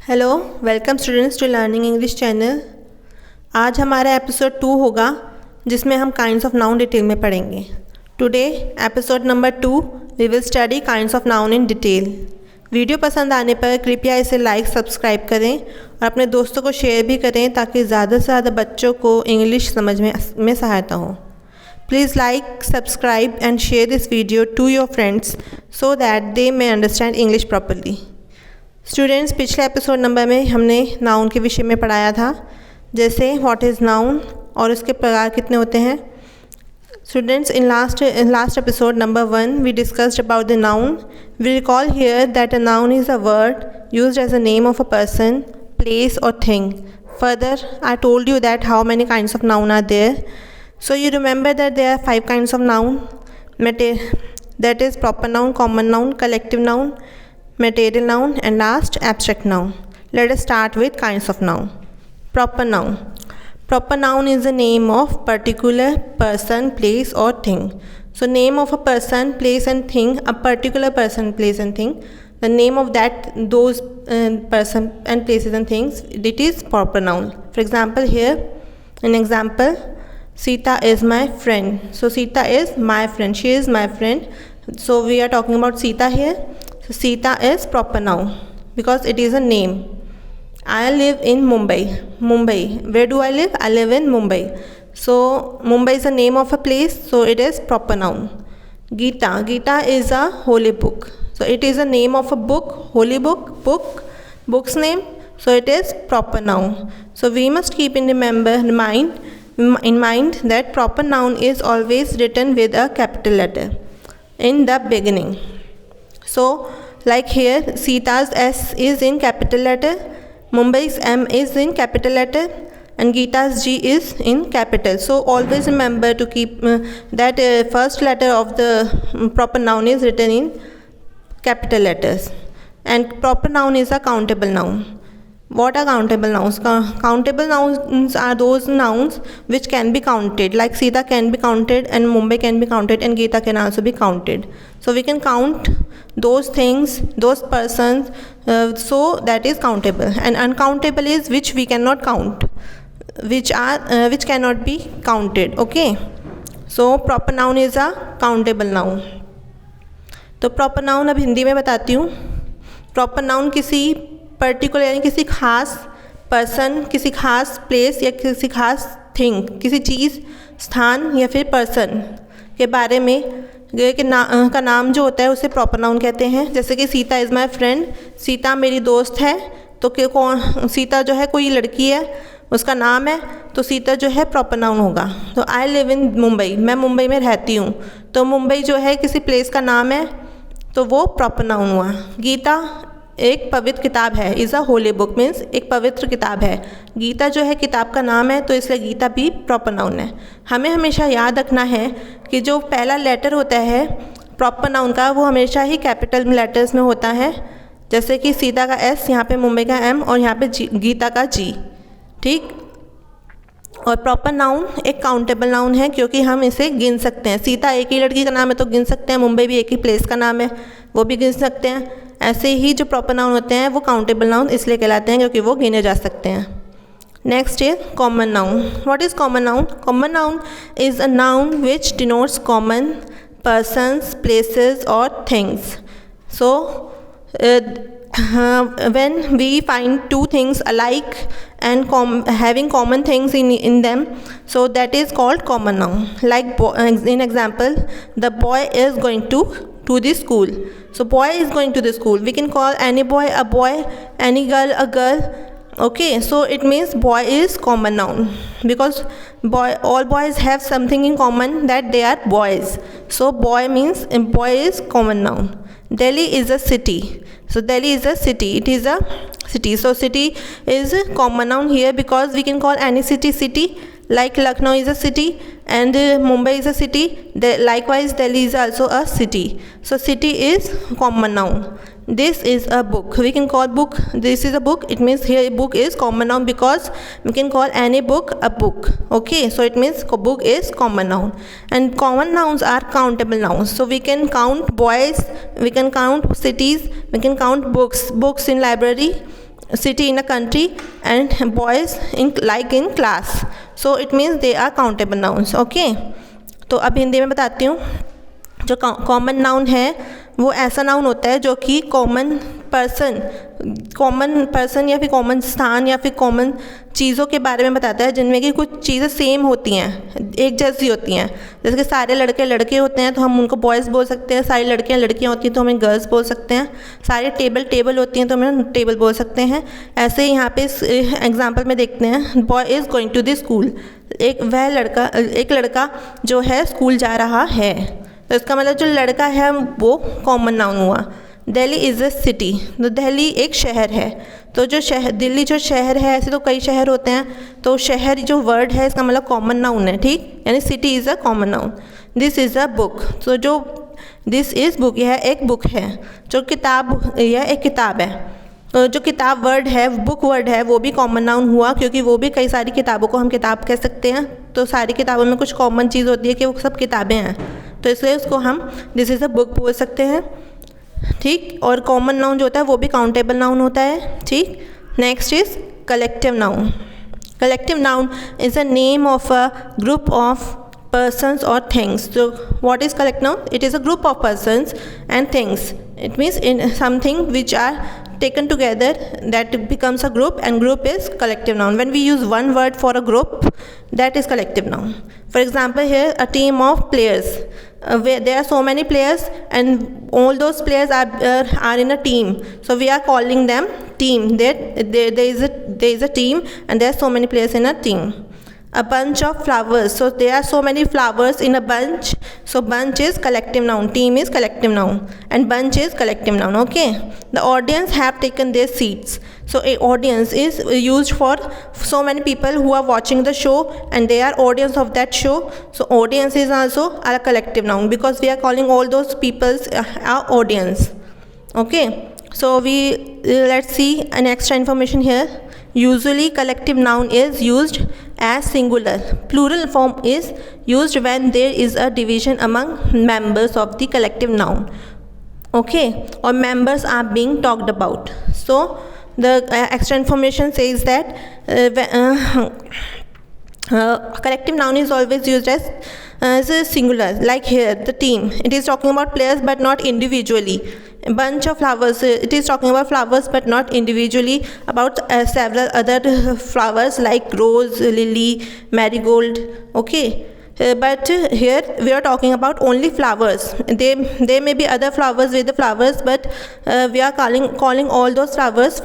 Hello, welcome students to learning English channel. आज हमारा episode 2 होगा जिसमें हम काइंड्स ऑफ नाउन डिटेल में पढ़ेंगे। Today episode number 2 we will study kinds of noun in detail. Video पसंद आने पर कृपया इसे लाइक सब्सक्राइब करें और अपने दोस्तों को शेयर भी करें ताकि ज़्यादा से ज़्यादा बच्चों को इंग्लिश समझ में सहायता हो। Please like, subscribe and share this video to your friends so that they may understand English properly. Students, पिछले एपिसोड नंबर में हमने नाउन के विषय में पढ़ाया था, जैसे व्हाट इज़ नाउन और उसके प्रकार कितने होते हैं। Students, in last episode number 1 we discussed about the noun. We recall here that a noun is a word used as a name of a person, place or thing. Further, I told you that how many kinds of noun are there. So you remember that there are 5 kinds of noun, that is proper noun, common noun, collective noun, material noun and last abstract noun. Let us start with kinds of noun. Proper noun. Proper noun is the name of particular person, place or thing. So name of a person, place and thing, a particular person, place and thing, the name of those person and places and things, it is proper noun. For example, here an example, Sita is my friend. So Sita is my friend. She is my friend. So we are talking about Sita here. So Sita is proper noun because it is a name. I live in Mumbai. Mumbai. Where do I live? I live in Mumbai. So Mumbai is the name of a place. So it is proper noun. Gita. Gita is a holy book. So it is a name of a book. Holy book. Book's name. So it is proper noun. So we must keep in mind that proper noun is always written with a capital letter in the beginning. So like here, Sita's S is in capital letter, Mumbai's M is in capital letter and Gita's G is in capital. So always remember to keep that first letter of the proper noun is written in capital letters. And proper noun is a countable noun. What are countable nouns? Countable nouns are those nouns which can be counted, like Sita can be counted and Mumbai can be counted and Gita can also be counted. So we can count those things, those persons, so that is countable. And uncountable is which we cannot count, which cannot be counted. Okay. So proper noun is a countable noun. तो proper noun अब हिंदी में बताती हूँ। Proper noun किसी particular यानी किसी खास person, किसी खास प्लेस या किसी खास थिंग, किसी चीज़, स्थान या फिर पर्सन के बारे में का नाम जो होता है उसे प्रॉपर नाउन कहते हैं। जैसे कि Sita is my friend, Sita मेरी दोस्त है, तो कौन सीता जो है कोई लड़की है, उसका नाम है, तो सीता जो है प्रॉपर नाउन होगा। तो आई लिव इन मुंबई, मैं मुंबई में रहती हूँ, तो मुंबई जो है किसी प्लेस का नाम है, तो वो प्रॉपर नाउन हुआ। गीता एक पवित्र किताब है, is a Holi book means एक पवित्र किताब है। गीता जो है किताब का नाम है, तो इसलिए गीता भी प्रॉपर नाउन है। हमें हमेशा याद रखना है कि जो पहला लेटर होता है प्रॉपर नाउन का, वो हमेशा ही कैपिटल लेटर्स में होता है। जैसे कि सीता का एस, यहाँ पे मुंबई का एम और यहाँ पे गीता का जी। ठीक। और प्रॉपर नाउन एक काउंटेबल नाउन है क्योंकि हम इसे गिन सकते हैं। सीता एक ही लड़की का नाम है तो गिन सकते हैं, मुंबई भी एक ही प्लेस का नाम है, वो भी गिन सकते हैं। ऐसे ही जो प्रॉपर नाउन होते हैं वो काउंटेबल नाउन इसलिए कहलाते हैं क्योंकि वो गिने जा सकते हैं। Next is common noun. What is common noun? Common noun is a noun which denotes common persons, places or things. So when we find two things alike and having common things in them, so that is called common noun. Like in example, the boy is going to the school. So boy is going to the school. We can call any boy a boy, any girl a girl. Okay, so it means boy is common noun because all boys have something in common, that they are boys. So boy means boy is common noun. Delhi is a city. So Delhi is a city. It is a city. So city is a common noun here because we can call any city. Like Lucknow is a city and Mumbai is a city. Likewise Delhi is also a city. So city is common noun. This is a book. We can call book, this is a book. It means here book is common noun because we can call any book a book. Okay, so it means book is common noun. And common nouns are countable nouns. So we can count boys, we can count cities, we can count books in library, city in a country, and boys in class. So it means they are countable nouns. Okay, तो अब हिंदी में बताती हूँ। जो common noun है वो ऐसा noun होता है जो कि कॉमन पर्सन या फिर कॉमन स्थान या फिर कॉमन चीज़ों के बारे में बताता है, जिनमें कि कुछ चीज़ें सेम होती हैं, एक जैसी होती हैं। जैसे कि सारे लड़के लड़के होते हैं तो हम उनको बॉयज़ बोल सकते हैं, सारी लड़कियां लड़कियां होती हैं तो हमें गर्ल्स बोल सकते हैं, सारे टेबल होती हैं तो हमें टेबल बोल सकते हैं। ऐसे ही यहाँ पे इस एग्जाम्पल में देखते हैं, boy is going to the school. एक लड़का जो है स्कूल जा रहा है, तो इसका मतलब जो लड़का है वो कॉमन नाउन हुआ। दिल्ली इज़ अ सिटी, तो दिल्ली एक शहर है। तो जो दिल्ली जो शहर है, ऐसे तो कई शहर होते हैं, तो शहर जो वर्ड है इसका मतलब कॉमन नाउन है, ठीक, यानी city is a common noun. This is a book, तो जो दिस इज़ बुक, यह एक बुक है। जो किताब, यह एक किताब है। तो जो किताब वर्ड है, बुक वर्ड है, वो भी कॉमन नाउन हुआ, क्योंकि वो भी कई सारी किताबों को हम किताब कह सकते हैं। तो सारी किताबों में कुछ कॉमन चीज़ होती है कि वो सब किताबें हैं, तो इसलिए उसको हम दिस इज़ अ बुक बोल सकते हैं, ठीक। और कॉमन नाउन जो होता है वो भी काउंटेबल नाउन होता है, ठीक। Next is collective noun. Collective noun is a name of a group of persons or things. So what is collective noun? It is a group of persons and things. It means in something which are taken together that becomes a group, and group is collective noun. When we use one word for a group, that is collective noun. For example, here a team of players, where there are so many players and all those players are in a team, so we are calling them team. There is a team and there are so many players in a team. A bunch of flowers, so there are so many flowers in a bunch, so bunch is collective noun, team is collective noun, and bunch is collective noun. Okay, the audience have taken their seats, so a audience is used for so many people who are watching the show and they are audience of that show, so audience is also a collective noun because we are calling all those peoples our audience. Okay, so let's see an extra information here. Usually collective noun is used as singular. Plural form is used when there is a division among members of the collective noun. Okay, or members are being talked about. So the extra information says that collective noun is always used as a singular. Like here, the team, it is talking about players but not individually. A bunch of flowers, it is talking about flowers but not individually, about several other flowers like rose, lily, marigold. Okay, but here we are talking about only flowers. There may be other flowers with the flowers, but we are calling all those flowers.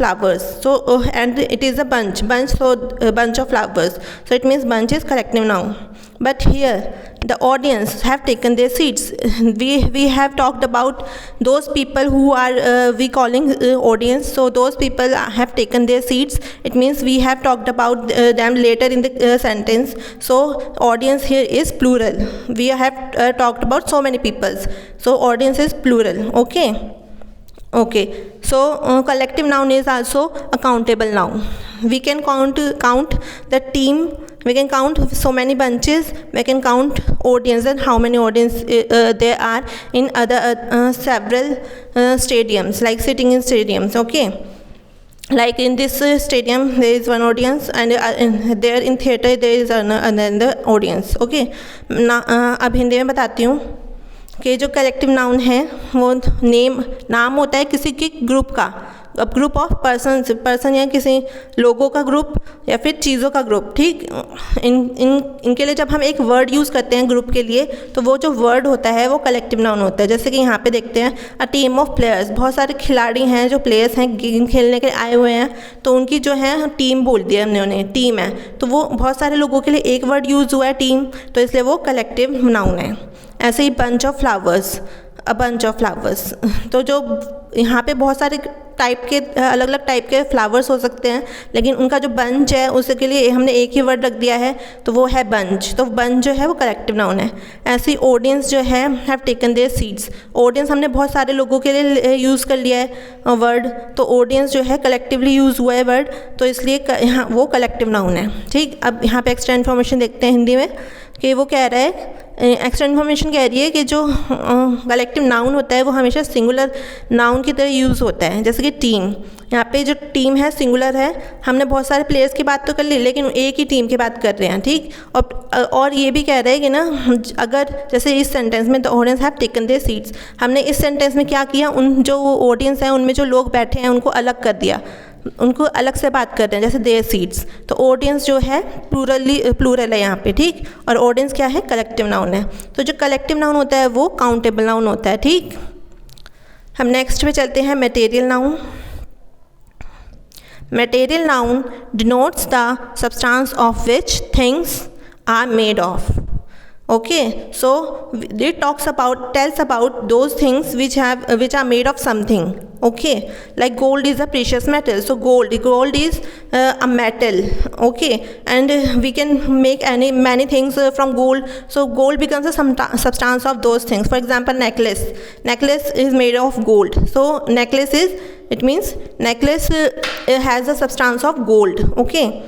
So and it is a bunch, so bunch of flowers, so it means bunch is collective noun. But here the audience have taken their seats. We have talked about those people who are we calling audience, so those people have taken their seats. It means we have talked about them later in the sentence, so audience here is plural. We have talked about so many peoples, so audience is plural. Okay, so collective noun is also a countable noun. We can count the team, we can count so many bunches, we can count audience and how many audience there are in other several stadiums, like sitting in stadiums. Okay, like in this stadium there is one audience, and there in theater there is another audience. Okay, अब हिंदी में बताती हूँ कि जो collective noun है वो नाम होता है किसी के ग्रुप का। अब ग्रुप ऑफ पर्सन या किसी लोगों का ग्रुप या फिर चीज़ों का ग्रुप, ठीक। इनके लिए जब हम एक वर्ड यूज़ करते हैं ग्रुप के लिए, तो वो जो वर्ड होता है वो कलेक्टिव नाउन होता है। जैसे कि यहाँ पे देखते हैं अ टीम ऑफ प्लेयर्स, बहुत सारे खिलाड़ी हैं जो प्लेयर्स हैं गेम खेलने के लिए आए हुए हैं, तो उनकी जो है टीम बोल दिया हमने उन्हें, टीम है, तो वो बहुत सारे लोगों के लिए एक वर्ड यूज़ हुआ है टीम, तो इसलिए वो कलेक्टिव नाउन है। ऐसे ही bunch of flowers, a bunch of flowers, तो जो यहाँ पे बहुत सारे टाइप के अलग अलग टाइप के फ्लावर्स हो सकते हैं, लेकिन उनका जो बंच है उसके लिए हमने एक ही वर्ड रख दिया है, तो वो है बंच, तो बंच जो है वो कलेक्टिव नाउन है। ऐसे ही ऑडियंस जो है have taken there seats, audience हमने बहुत सारे लोगों के लिए यूज़ कर लिया है वर्ड, तो ऑडियंस जो है कलेक्टिवली यूज़ हुआ है वर्ड, तो इसलिए यहाँ वो कलेक्टिव नाउन है, ठीक। अब यहाँ पे एक्स्ट्रा इन्फॉर्मेशन देखते हैं हिंदी में कि वो कह रहा है एक्स्ट्रा इन्फॉर्मेशन कह रही है कि जो कलेक्टिव नाउन होता है वो हमेशा सिंगुलर नाउन की तरह यूज़ होता है। जैसे कि टीम, यहाँ पे जो टीम है सिंगुलर है, हमने बहुत सारे प्लेयर्स की बात तो कर ली लेकिन एक ही टीम की बात कर रहे हैं, ठीक। और ये भी कह रहे हैं कि ना अगर जैसे इस सेंटेंस में the audience have taken there seats, हमने इस सेंटेंस में क्या किया, उन जो ऑडियंस हैं उनमें जो लोग बैठे हैं उनको अलग कर दिया, उनको अलग से बात कर रहे हैं, जैसे देयर सीट्स। तो ऑडियंस जो है प्लूरल है यहाँ पे, ठीक। और ऑडियंस क्या है, कलेक्टिव नाउन है। तो जो कलेक्टिव नाउन होता है वो काउंटेबल नाउन होता है, ठीक। हम नेक्स्ट पे चलते हैं, material noun. Material noun denotes the substance of which things are made of. Okay, so it tells about those things which are made of something. Okay, like gold is a precious metal, so gold is a metal. Okay, and we can make many things from gold, so gold becomes a substance of those things. For example, necklace is made of gold, so necklace has a substance of gold. Okay,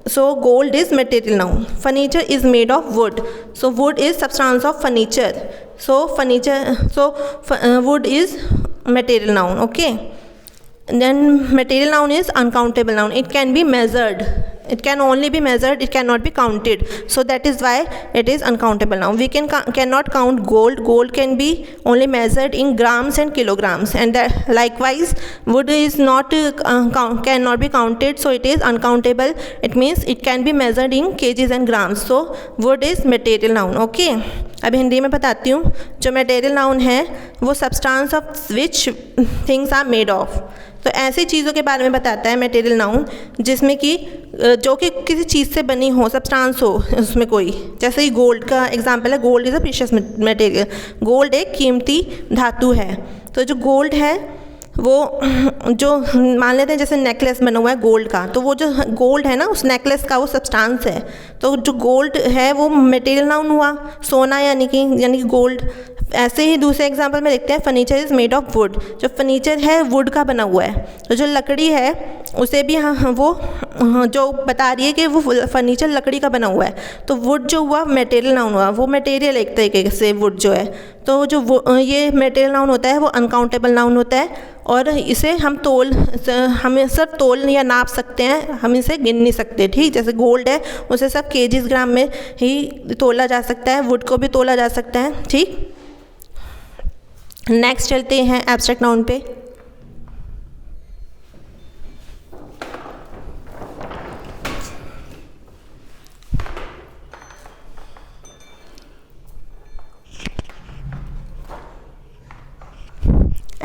so gold is material noun. Furniture is made of wood, so wood is substance of furniture, so wood is material noun. Okay, and then material noun is uncountable noun. It can be measured, it can only be measured, it cannot be counted, so that is why it is uncountable noun. We cannot count gold can be only measured in grams and kilograms, and likewise wood is not cannot be counted, so it is uncountable. It means it can be measured in kgs and grams, so wood is material noun. Okay, अब हिंदी में बताती हूँ। जो material noun है वो substance of which things are made of, तो ऐसी चीज़ों के बारे में बताता है मटेरियल नाउन जिसमें कि जो कि किसी चीज़ से बनी हो, सब्सटेंस हो उसमें कोई। जैसे ही गोल्ड का एग्जांपल है, gold is a precious material, gold एक कीमती धातु है। तो जो गोल्ड है वो जो मान लेते हैं जैसे नेकलेस बना हुआ है गोल्ड का, तो वो जो गोल्ड है ना उस नेकलेस का वो सब्सटेंस है, तो जो गोल्ड है वो मटेरियल नाउन हुआ, सोना यानी कि गोल्ड। ऐसे ही दूसरे एग्जांपल में देखते हैं, furniture is made of would, जो फर्नीचर है वुड का बना हुआ है। तो जो लकड़ी है उसे भी वो जो बता रही है कि वो फर्नीचर लकड़ी का बना हुआ है, तो वुड जो हुआ मटेरियल नाउन हुआ, वो मटेरियल एक तरीके से वुड जो है। तो जो ये मटेरियल नाउन होता है वो अनकाउंटेबल नाउन होता है, और इसे हम सिर्फ तोल या नाप सकते हैं, हम इसे गिन नहीं सकते, ठीक। जैसे गोल्ड है उसे सब केजीज ग्राम में ही तोला जा सकता है, वुड को भी तोला जा सकता है, ठीक। नेक्स्ट चलते हैं एब्स्ट्रैक्ट नाउन पे।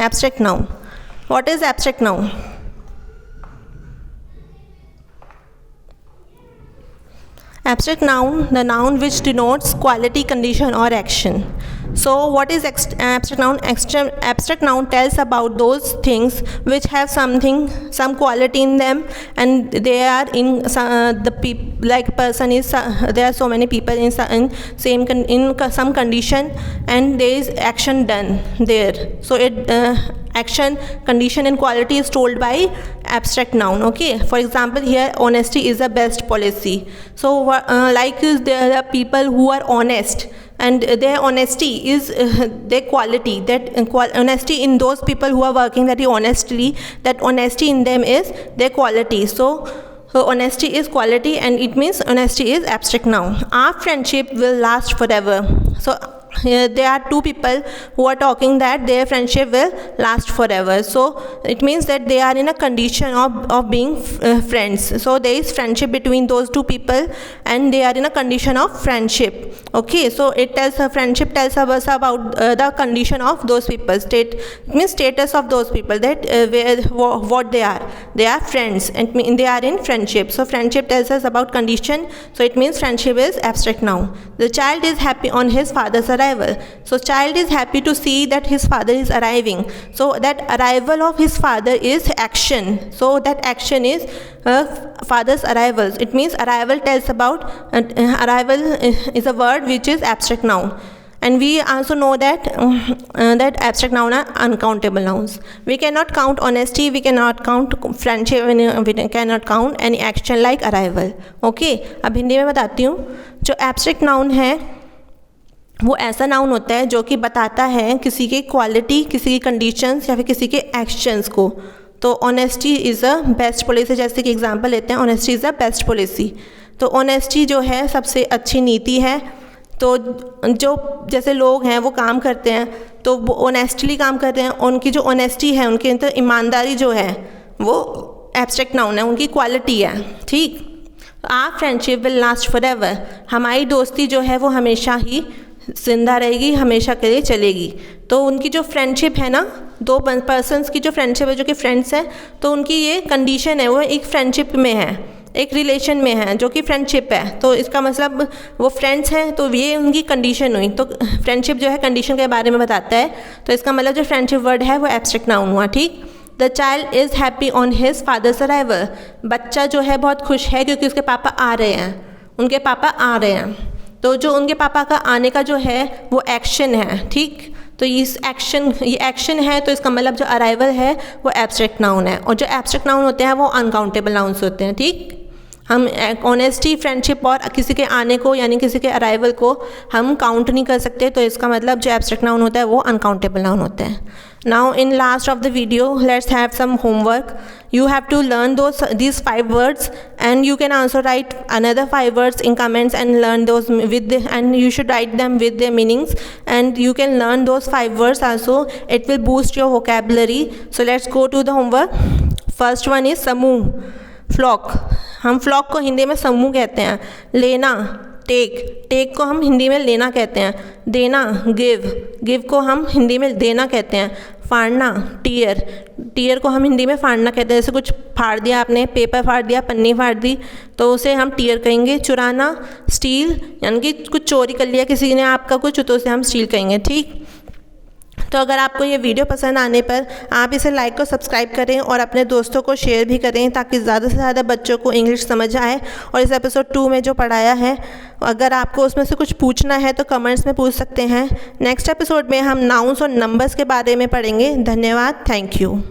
Abstract noun. What is abstract noun? Abstract noun, the noun which denotes quality, condition or action. So what is abstract noun? Abstract noun tells about those things which have some quality in them, and they are in there are so many people in some condition, and there is action done there. So action, condition and quality is told by abstract noun. Okay, for example here honesty is the best policy. So there are people who are honest, and their honesty is their quality, that honesty in those people who are working very honestly, that honesty in them is their quality. So honesty is quality, and it means honesty is abstract noun. Our friendship will last forever. So there are two people who are talking that their friendship will last forever, so it means that they are in a condition of being friends. So there is friendship between those two people, and they are in a condition of friendship. Okay, so friendship tells us about the condition of those people. It means status of those people, that what they are friends, and they are in friendship. So friendship tells us about condition, so it means friendship is abstract noun. The child is happy on his father's arrival. So child is happy to see that his father is arriving. So that arrival of his father is action. So that action is father's arrivals. It means arrival tells about arrival is a word which is abstract noun. And we also know that that abstract noun are uncountable nouns. We cannot count honesty, we cannot count friendship, we cannot count any action like arrival. Okay, अब हिंदी में बताती हूँ। जो abstract noun है वो ऐसा noun होता है जो कि बताता है किसी की क्वालिटी, किसी की कंडीशंस या फिर किसी के एक्शंस को। तो honesty is a best policy, जैसे कि एग्जांपल लेते हैं, honesty is a best policy. तो ऑनेस्टी जो है सबसे अच्छी नीति है। तो जो जैसे लोग हैं वो काम करते हैं तो वो ऑनेस्टली काम करते हैं, उनकी जो ऑनेस्टी है, उनके अंदर ईमानदारी जो है वो एब्स्ट्रैक्ट नाउन है, उनकी क्वालिटी है, ठीक। Our friendship will last for ever, हमारी दोस्ती जो है वो हमेशा ही जिंदा रहेगी, हमेशा के लिए चलेगी। तो उनकी जो फ्रेंडशिप है ना, दो पर्सन्स की जो फ्रेंडशिप है, जो कि फ्रेंड्स हैं, तो उनकी ये कंडीशन है, वो एक फ्रेंडशिप में है, एक रिलेशन में है जो कि फ्रेंडशिप है। तो इसका मतलब वो फ्रेंड्स हैं, तो ये उनकी कंडीशन हुई। तो फ्रेंडशिप जो है कंडीशन के बारे में बताता है। तो इसका मतलब जो फ्रेंडशिप वर्ड है वो एब्स्ट्रैक्ट नाउन हुआ, ठीक। The child is happy on his father's arrival, बच्चा जो है बहुत खुश है क्योंकि उसके पापा आ रहे हैं, उनके पापा आ रहे हैं। तो जो उनके पापा का आने का जो है वो एक्शन है, ठीक। तो ये एक्शन है, तो इसका मतलब जो अराइवल है वो एब्स्ट्रैक्ट नाउन है। और जो एब्स्ट्रैक्ट नाउन होते हैं वो अनकाउंटेबल नाउन्स होते हैं, ठीक। हम ऑनेस्टी, फ्रेंडशिप और किसी के आने को यानी किसी के अराइवल को हम काउंट नहीं कर सकते। तो इसका मतलब जो एब्स्ट्रैक्ट नाउन होता है वो अनकाउंटेबल नाउन होते हैं। Now in last of the video let's have some homework. You have to learn these 5 words, and you can also write another 5 words in comments and learn those and you should write them with their meanings, and you can learn those 5 words also. It will boost your vocabulary. So let's go to the homework. First one is समूह, flock. हम flock को हिंदी में समूह कहते हैं। लेना, take को हम हिंदी में लेना कहते हैं। देना, गिव को हम हिंदी में देना कहते हैं। फाड़ना, टीयर को हम हिंदी में फाड़ना कहते हैं। जैसे कुछ फाड़ दिया आपने, पेपर फाड़ दिया, पन्नी फाड़ दी, तो उसे हम टीयर कहेंगे। चुराना, स्टील, यानी कि कुछ चोरी कर लिया किसी ने आपका कुछ, तो उसे हम स्टील कहेंगे, ठीक। तो अगर आपको ये वीडियो पसंद आने पर आप इसे लाइक और सब्सक्राइब करें और अपने दोस्तों को शेयर भी करें, ताकि ज़्यादा से ज़्यादा बच्चों को इंग्लिश समझ आए। और इस एपिसोड 2 में जो पढ़ाया है, अगर आपको उसमें से कुछ पूछना है तो कमेंट्स में पूछ सकते हैं। नेक्स्ट एपिसोड में हम नाउन्स और नंबर्स के बारे में पढ़ेंगे। धन्यवाद, थैंक यू।